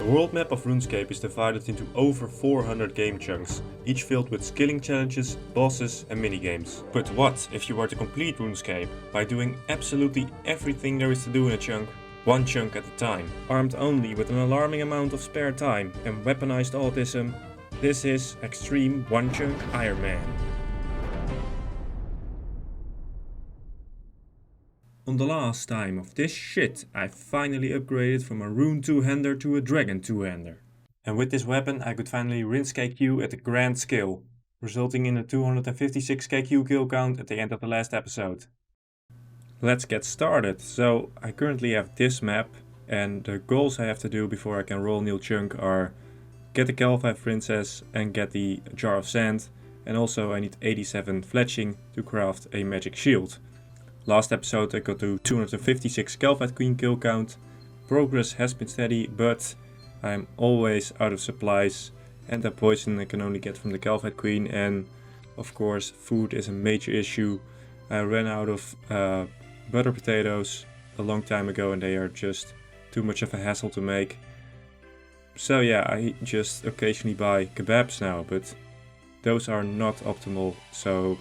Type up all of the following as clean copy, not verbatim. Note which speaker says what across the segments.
Speaker 1: world map of RuneScape is divided into over 400 game chunks, each filled with skilling challenges, bosses and minigames. But what if you were to complete RuneScape by doing absolutely everything there is to do in a chunk, one chunk at a time, armed only with an alarming amount of spare time and weaponized autism? This is Xtreme Onechunk Ironman. On the last time of this shit, I finally upgraded from a rune two-hander to a dragon two-hander. And with this weapon I could finally rinse KQ at a grand scale, resulting in a 256 KQ kill count at the end of the last episode. Let's get started. So I currently have this map, and the goals I have to do before I can roll new chunk are get the Calvite Princess and get the Jar of Sand, and also I need 87 fletching to craft a magic shield. Last episode I got to 256 Calvite Queen kill count. Progress has been steady, but I'm always out of supplies and the poison I can only get from the Calvite Queen, and of course food is a major issue. I ran out of butter potatoes a long time ago and they are just too much of a hassle to make. So yeah, I just occasionally buy kebabs now, but those are not optimal, so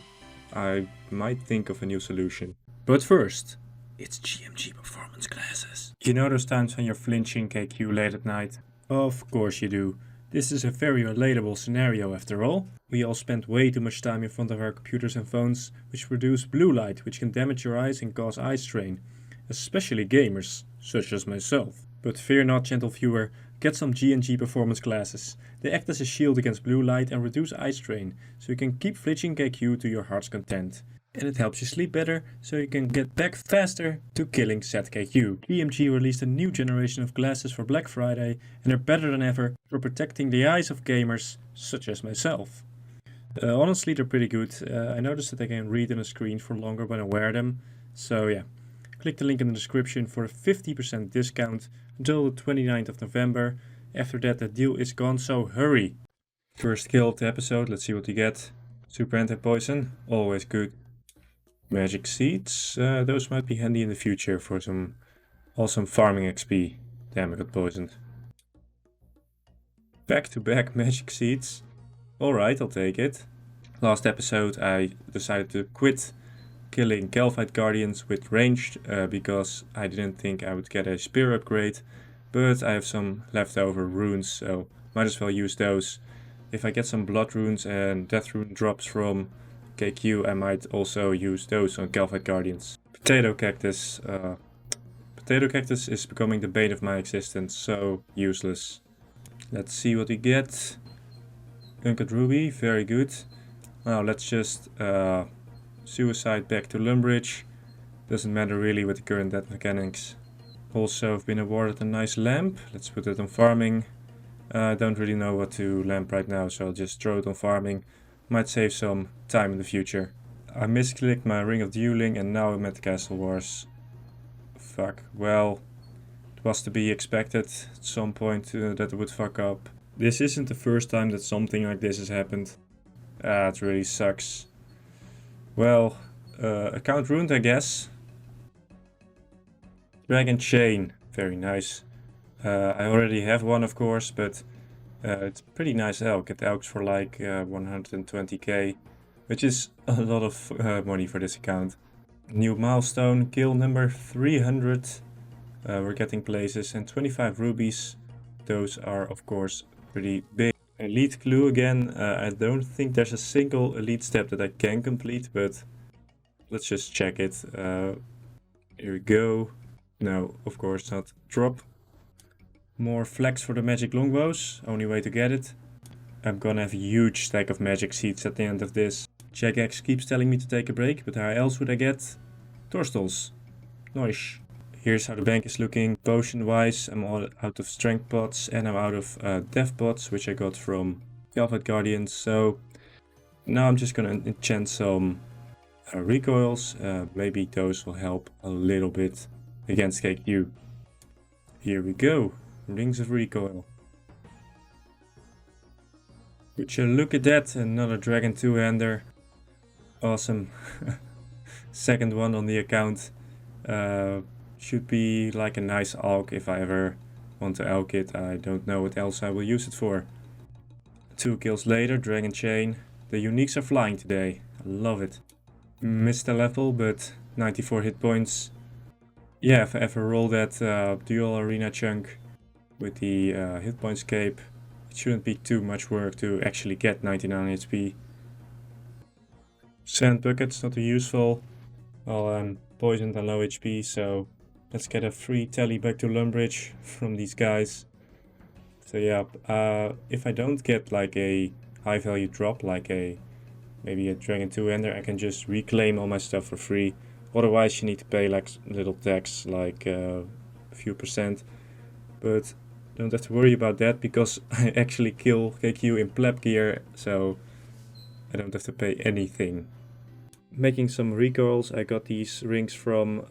Speaker 1: I might think of a new solution. But first, it's GMG performance classes. You know those times when you're flinching KQ late at night? Of course you do. This is a very relatable scenario after all. We all spend way too much time in front of our computers and phones, which produce blue light, which can damage your eyes and cause eye strain. Especially gamers, such as myself. But fear not, gentle viewer, get some GNG performance glasses. They act as a shield against blue light and reduce eye strain, so you can keep flinching KQ to your heart's content. And it helps you sleep better, so you can get back faster to killing said KQ. GMG released a new generation of glasses for Black Friday, and they're better than ever for protecting the eyes of gamers, such as myself. Honestly, they're pretty good. I noticed that I can read on the screen for longer when I wear them, so yeah. Click the link in the description for a 50% discount until the 29th of November. After that the deal is gone, so hurry! First kill of the episode, let's see what you get. Super anti-poison, always good. Magic seeds, those might be handy in the future for some awesome farming XP. Damn, I got poisoned. Back to back magic seeds. Alright, I'll take it. Last episode I decided to quit killing Calvite Guardians with ranged because I didn't think I would get a spear upgrade, but I have some leftover runes, so might as well use those. If I get some blood runes and death rune drops from KQ, I might also use those on Calvite Guardians. Potato cactus. Potato cactus is becoming the bane of my existence, so useless. Let's see what we get. Uncut ruby, very good. Now let's just suicide back to Lumbridge. Doesn't matter really with the current death mechanics. Also I've been awarded a nice lamp. Let's put it on farming. I don't really know what to lamp right now, so I'll just throw it on farming. Might save some time in the future. I misclicked my Ring of Dueling and now I'm at Castle Wars. Fuck, well, it was to be expected at some point that it would fuck up. This isn't the first time that something like this has happened. It really sucks. Well, account ruined, I guess. Dragon Chain, very nice. I already have one, of course, but it's pretty nice elk. It elks for like 120k, which is a lot of money for this account. New milestone, kill number 300. We're getting places and 25 rubies. Those are of course pretty big. Elite clue again. I don't think there's a single elite step that I can complete, but let's just check it. Here we go. No, of course not. Drop. More flex for the magic longbows, only way to get it. I'm gonna have a huge stack of magic seeds at the end of this. Jagex keeps telling me to take a break, but how else would I get Torstals? Nice. Here's how the bank is looking. Potion wise, I'm all out of strength pots and I'm out of death pots, which I got from Calvite Guardians. So now I'm just gonna enchant some recoils. Maybe those will help a little bit against KQ. Here we go. Rings of recoil. Would you look at that? Another dragon two-hander. Awesome. Second one on the account. Should be like a nice AUG if I ever want to elk it. I don't know what else I will use it for. 2 kills later, Dragon Chain. The uniques are flying today. I love it. Missed a level, but 94 hit points. Yeah, if I ever roll that dual arena chunk with the hit points cape, it shouldn't be too much work to actually get 99 HP. Sand bucket's not too useful. Well, I'm poisoned and low HP, so let's get a free tally back to Lumbridge from these guys. So yeah, if I don't get like a high value drop, like maybe a Dragon 2-hander, I can just reclaim all my stuff for free. Otherwise you need to pay like little tax, like a few %. But don't have to worry about that because I actually kill KQ in pleb gear, so I don't have to pay anything. Making some recoils, I got these rings from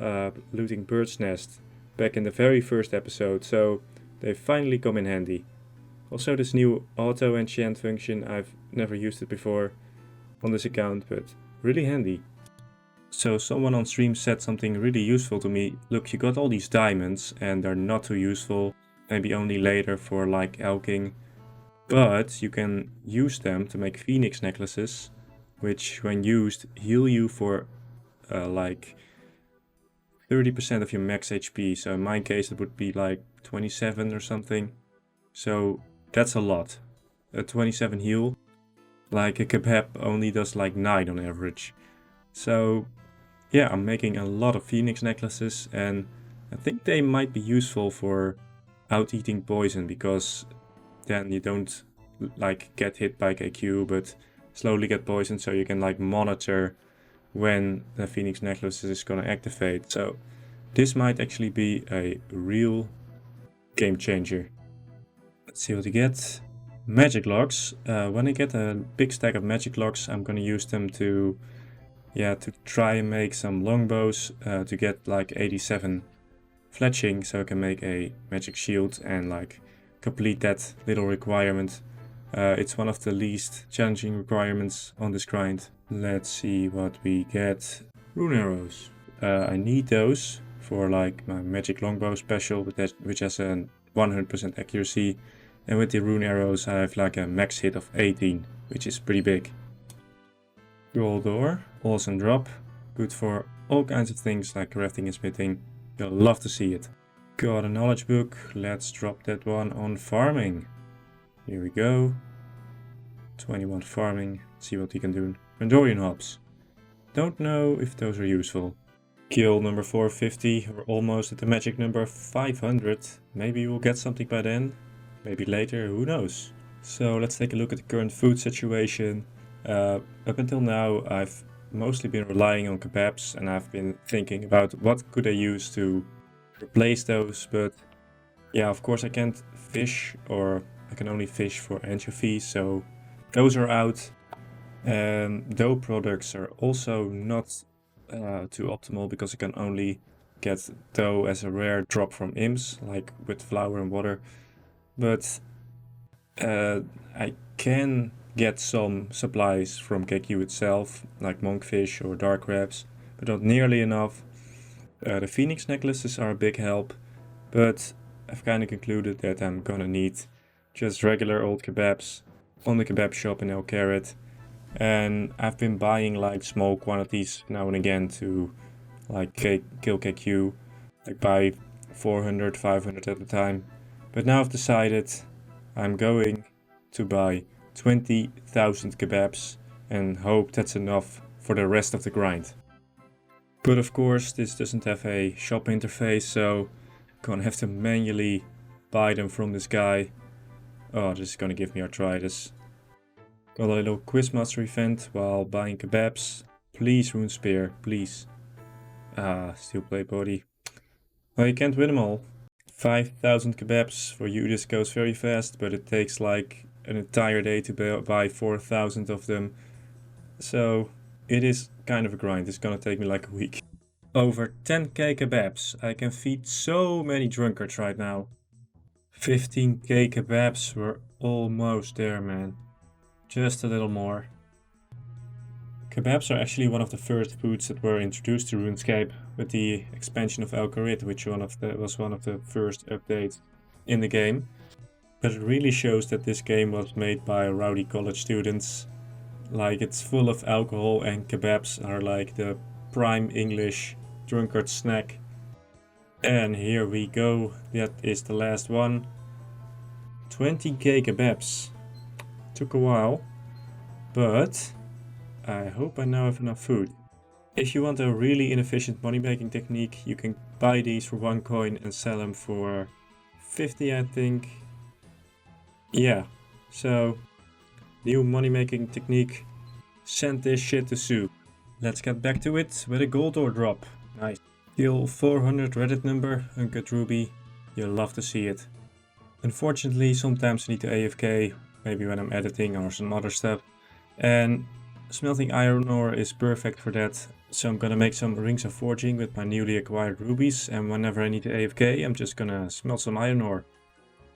Speaker 1: looting Bird's Nest back in the very first episode, so they finally come in handy. Also this new auto enchant function, I've never used it before on this account, but really handy. So someone on stream said something really useful to me. Look, you got all these diamonds and they're not too useful, maybe only later for like elking, but you can use them to make phoenix necklaces, which when used heal you for like 30% of your max HP. So in my case it would be like 27 or something. So that's a lot. A 27 heal. Like a kebab only does like 9 on average. So yeah, I'm making a lot of phoenix necklaces and I think they might be useful for out eating poison, because then you don't like get hit by KQ but slowly get poisoned, so you can like monitor when the phoenix necklace is gonna activate. So this might actually be a real game changer. Let's see what we get. Magic locks. When I get a big stack of magic locks, I'm gonna use them to try and make some longbows to get like 87 fletching, so I can make a magic shield and like complete that little requirement. It's one of the least challenging requirements on this grind. Let's see what we get. Rune arrows. I need those for like my magic longbow special, which has a 100% accuracy. And with the rune arrows I have like a max hit of 18, which is pretty big. Gold ore, awesome drop. Good for all kinds of things like crafting and smithing. You'll love to see it. Got a knowledge book, let's drop that one on farming. Here we go. 21 farming, see what we can do. Rendorian hops. Don't know if those are useful. Kill number 450, we're almost at the magic number 500. Maybe we'll get something by then. Maybe later, who knows. So let's take a look at the current food situation. Up until now I've mostly been relying on kebabs, and I've been thinking about what could I use to replace those, but yeah, of course I can't fish, or I can only fish for anchovies, so those are out. Dough products are also not too optimal because I can only get dough as a rare drop from imps, like with flour and water. But I can get some supplies from KQ itself, like monkfish or dark crabs, but not nearly enough. The phoenix necklaces are a big help, but I've kind of concluded that I'm gonna need just regular old kebabs on the kebab shop in El Carrot. And I've been buying like small quantities now and again to like kill KQ, like buy 400, 500 at a time. But now I've decided I'm going to buy 20,000 kebabs and hope that's enough for the rest of the grind. But of course this doesn't have a shop interface, so I'm gonna have to manually buy them from this guy. Oh, this is gonna give me arthritis. Got a little quizmaster event while buying kebabs. Please rune spear, please. Steel plate body. Well, you can't win them all. 5,000 kebabs for you, this goes very fast, but it takes like an entire day to buy 4,000 of them. So it is kind of a grind. It's gonna take me like a week. Over 10k kebabs. I can feed so many drunkards right now. 15k kebabs, we're almost there, man. Just a little more. Kebabs are actually one of the first foods that were introduced to RuneScape with the expansion of Al Kharid, which was one of the first updates. in the game. But it really shows that this game was made by rowdy college students. Like, it's full of alcohol, and kebabs are like the prime English drunkard snack. And here we go, that is the last one. 20k kebabs. Took a while, but I hope I now have enough food. If you want a really inefficient money making technique, you can buy these for 1 coin and sell them for 50, I think. Yeah, so new money making technique. Send this shit to soup. Let's get back to it with a gold ore drop. Nice. Kill 400 Reddit number, uncut ruby. You'll love to see it. Unfortunately, sometimes I need to AFK, maybe when I'm editing or some other stuff. And smelting iron ore is perfect for that. So I'm gonna make some rings of forging with my newly acquired rubies, and whenever I need to AFK, I'm just gonna smelt some iron ore.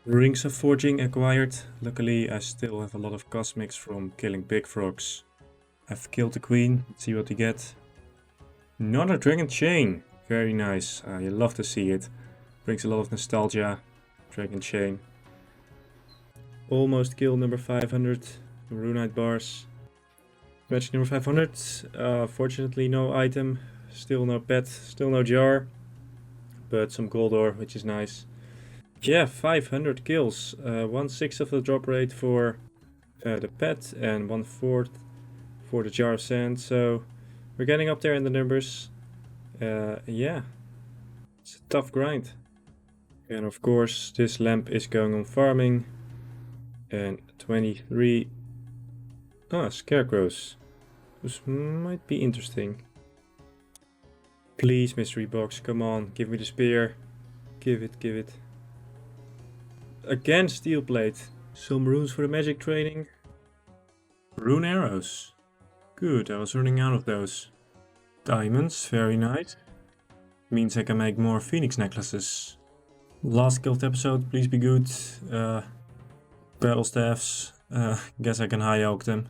Speaker 1: Rings of forging acquired. Luckily, I still have a lot of cosmics from killing big frogs. I've killed the queen. Let's see what we get. Another dragon chain. Very nice. You love to see it. Brings a lot of nostalgia. Dragon chain. Almost killed number 500. Runite bars. Match number 500. Fortunately, no item. Still no pet. Still no jar. But some gold ore, which is nice. Yeah, 500 kills. 1/6 of the drop rate for the pet and 1/4 for the jar of sand. So we're getting up there in the numbers. Yeah, it's a tough grind. And of course, this lamp is going on farming. And 23. Scarecrows. This might be interesting. Please, mystery box, come on, give me the spear. Give it, give it. Again, steel plate. Some runes for the magic training. Rune arrows. Good, I was running out of those. Diamonds, very nice. Means I can make more phoenix necklaces. Last guild episode, please be good. Battle staffs. Guess I can high oak them.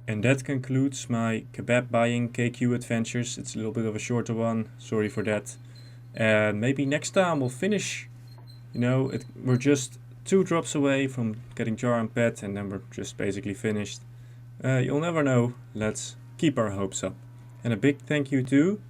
Speaker 1: And that concludes my kebab buying KQ adventures. It's a little bit of a shorter one, sorry for that. And maybe next time we'll finish. You know, we're just 2 drops away from getting jar and pet, and then we're just basically finished. You'll never know. Let's keep our hopes up. And a big thank you to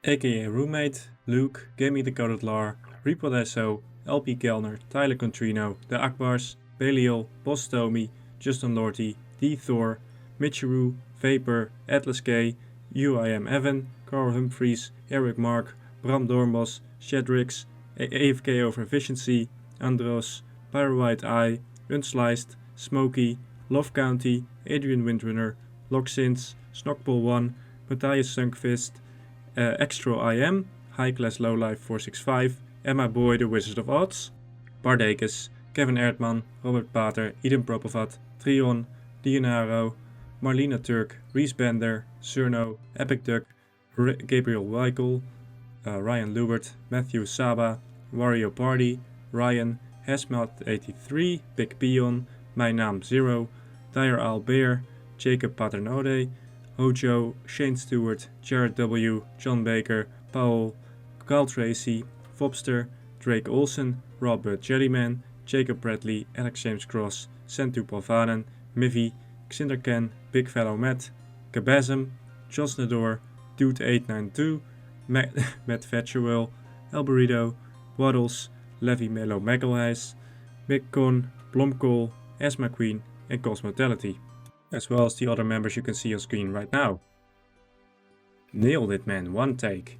Speaker 1: aka Roommate, Luke, Game Me the Coded Lar, Repodesso, LP Kellner, Tyler Contrino, The Akbars, Belial, Boss Tommy, Justin Lorty, D Thor, Michiru, Vapor, Atlas K, UIM Evan, Carl Humphries, Eric Mark, Bram Dornbos, Shedrix, AFK over Efficiency, Andros, Pyrowhite Eye, Unsliced, Smokey, Love County, Adrian Windrunner, Locksins, Snockball1, Matthias Sunkfist, Extra IM, High Class Lowlife 465, and my boy the Wizard of Oz, Bardakis, Kevin Erdman, Robert Pater, Eden Propovat, Trion, Dionaro, Marlena Turk, Reese Bender, Cerno, Epic Duck, Gabriel Weichel, Ryan Lubert, Matthew Saba, Wario Party, Ryan, Hesmat83, Big Peon, My Naam Zero, Dire Al Bear, Jacob Paternode, Hojo, Shane Stewart, Jared W, John Baker, Powell, Kyle Tracy, Fobster, Drake Olsen, Robert Jellyman, Jacob Bradley, Alex James Cross, Sentu Pavanen, Mivi, Xinderken, Big Fellow Matt, Kabazm, Joss Nador, Dude892, Matt Vetcherwell, El Burrito, Waddles, Levy Mello Megalheis, Mick Con, Blomkool, Esma Queen, and Cosmotality, as well as the other members you can see on screen right now. Nailed it, man, 1 take.